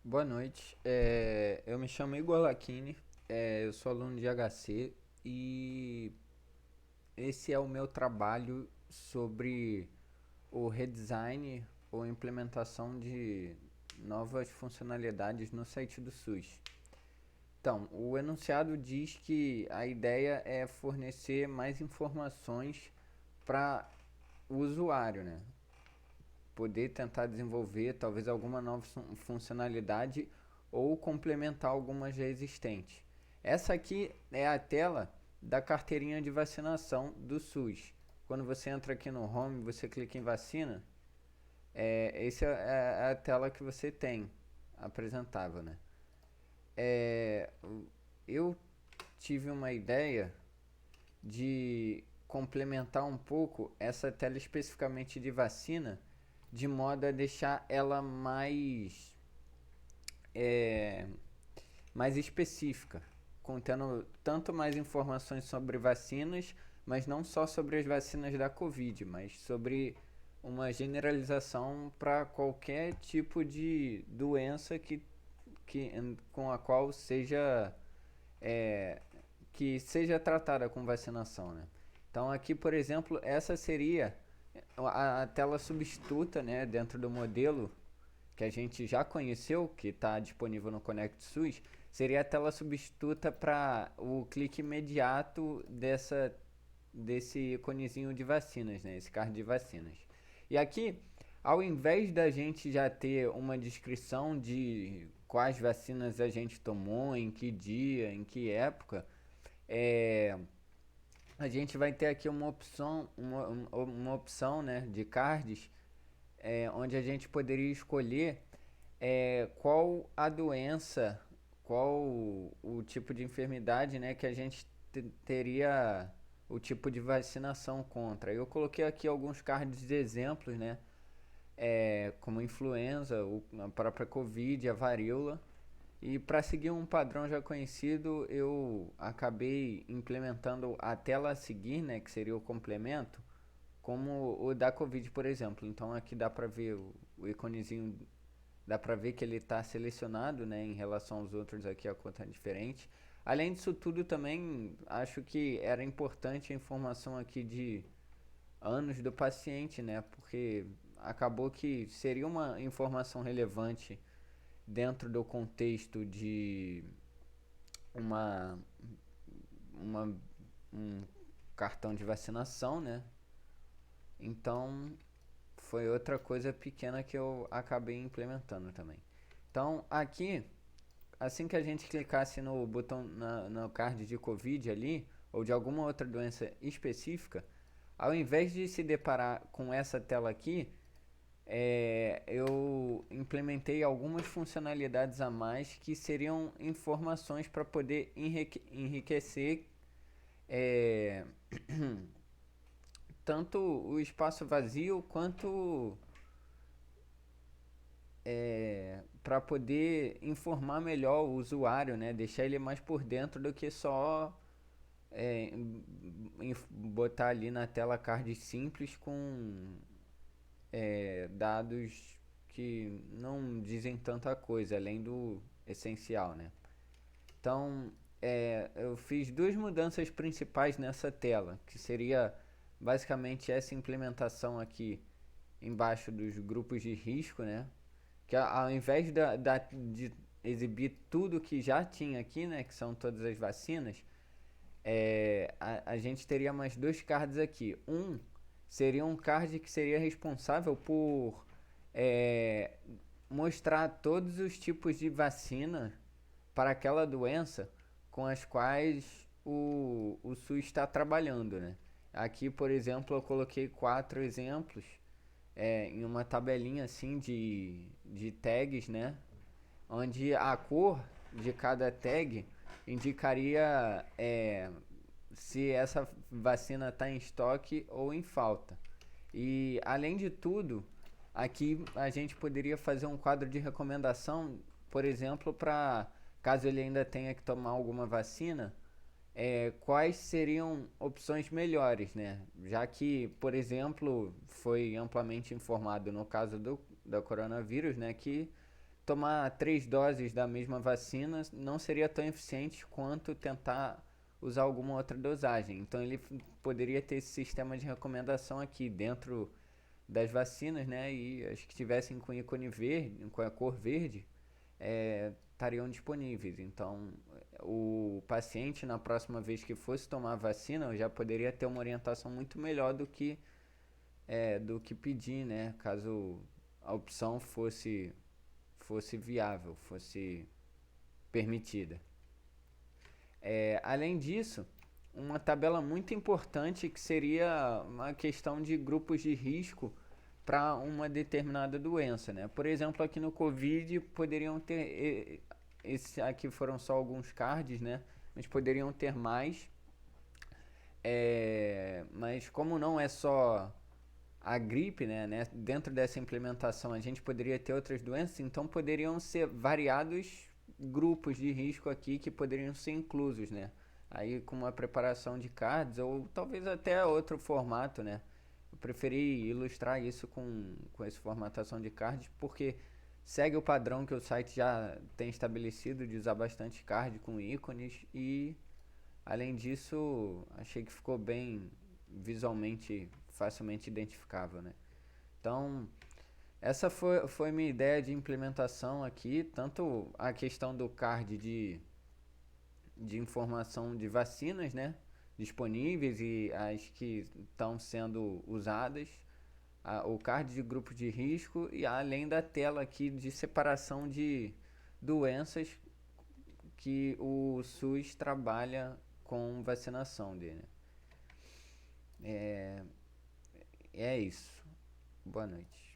Boa noite. Eu me chamo Igor Lacchini, eu sou aluno de HC e esse é o meu trabalho sobre o redesign ou implementação de novas funcionalidades no site do SUS. Então, o enunciado diz que a ideia é fornecer mais informações para o usuário, né? Poder tentar desenvolver talvez alguma nova funcionalidade ou complementar algumas já existentes. Essa aqui é a tela da carteirinha de vacinação do SUS. Quando você entra aqui no Home, você clica em vacina, essa é a tela que você tem apresentável, né? É, eu tive uma ideia de complementar um pouco essa tela especificamente de vacina, de modo a deixar ela é, mais específica, contendo tanto mais informações sobre vacinas, mas não só sobre as vacinas da Covid, mas sobre uma generalização para qualquer tipo de doença que, com a qual seja é, que seja tratada com vacinação, né? Então aqui, por exemplo, essa seria a tela substituta, né, dentro do modelo que a gente já conheceu, que está disponível no Connect SUS, seria a tela substituta para o clique imediato desse iconezinho de vacinas, né, esse card de vacinas. E aqui, ao invés da gente já ter uma descrição de quais vacinas a gente tomou, em que dia, em que época, é, a gente vai ter aqui uma opção, né, de cards, onde a gente poderia escolher qual a doença, qual o tipo de enfermidade, né, que a gente teria o tipo de vacinação contra. Eu coloquei aqui alguns cards de exemplos, né, como influenza, a própria Covid, a varíola. E para seguir um padrão já conhecido, eu acabei implementando a tela a seguir, né, que seria o complemento, como o da Covid, por exemplo. Então aqui dá para ver o iconezinho, dá para ver que ele está selecionado, né, em relação aos outros aqui a conta é diferente. Além disso tudo também, acho que era importante a informação aqui de anos do paciente, né, porque acabou que seria uma informação relevante dentro do contexto de uma, uma um cartão de vacinação, né? Então foi outra coisa pequena que eu acabei implementando também. Então aqui, assim que a gente clicasse no botão no card de Covid ali, ou de alguma outra doença específica, ao invés de se deparar com essa tela aqui, eu implementei algumas funcionalidades a mais que seriam informações para poder enriquecer é, tanto o espaço vazio quanto para poder informar melhor o usuário, né? Deixar ele mais por dentro do que só é, botar ali na tela cards simples com dados que não dizem tanta coisa, além do essencial, né? Então, eu fiz duas mudanças principais nessa tela, que seria basicamente essa implementação aqui embaixo dos grupos de risco, né? Que ao invés de exibir tudo que já tinha aqui, né? Que são todas as vacinas, a gente teria mais dois cards aqui. Um seria um card que seria responsável por é, mostrar todos os tipos de vacina para aquela doença com as quais o SUS está trabalhando, né? Aqui, por exemplo, eu coloquei quatro exemplos em uma tabelinha assim de tags, né? Onde a cor de cada tag indicaria se essa vacina está em estoque ou em falta. E além de tudo, aqui a gente poderia fazer um quadro de recomendação, por exemplo, para caso ele ainda tenha que tomar alguma vacina, quais seriam opções melhores, né? Já que, por exemplo, foi amplamente informado no caso da coronavírus, né, que tomar 3 doses da mesma vacina não seria tão eficiente quanto tentar usar alguma outra dosagem. Então ele poderia ter esse sistema de recomendação aqui dentro das vacinas, né? E as que tivessem com ícone verde, com a cor verde, estariam disponíveis. Então o paciente, na próxima vez que fosse tomar a vacina, já poderia ter uma orientação muito melhor do que pedir, né? Caso a opção fosse viável, fosse permitida. Além disso, uma tabela muito importante que seria uma questão de grupos de risco para uma determinada doença, né? Por exemplo, aqui no Covid poderiam ter, esse aqui foram só alguns cards, né? Mas poderiam ter mais. Mas como não é só a gripe, né? Dentro dessa implementação a gente poderia ter outras doenças, então poderiam ser variados grupos de risco aqui que poderiam ser inclusos, né? Aí com uma preparação de cards ou talvez até outro formato, né? Eu preferi ilustrar isso com essa formatação de cards porque segue o padrão que o site já tem estabelecido de usar bastante card com ícones e além disso achei que ficou bem visualmente facilmente identificável, né? Então essa foi minha ideia de implementação aqui, tanto a questão do card de informação de vacinas, né, disponíveis e as que estão sendo usadas, o card de grupo de risco e além da tela aqui de separação de doenças que o SUS trabalha com vacinação dele. É isso. Boa noite.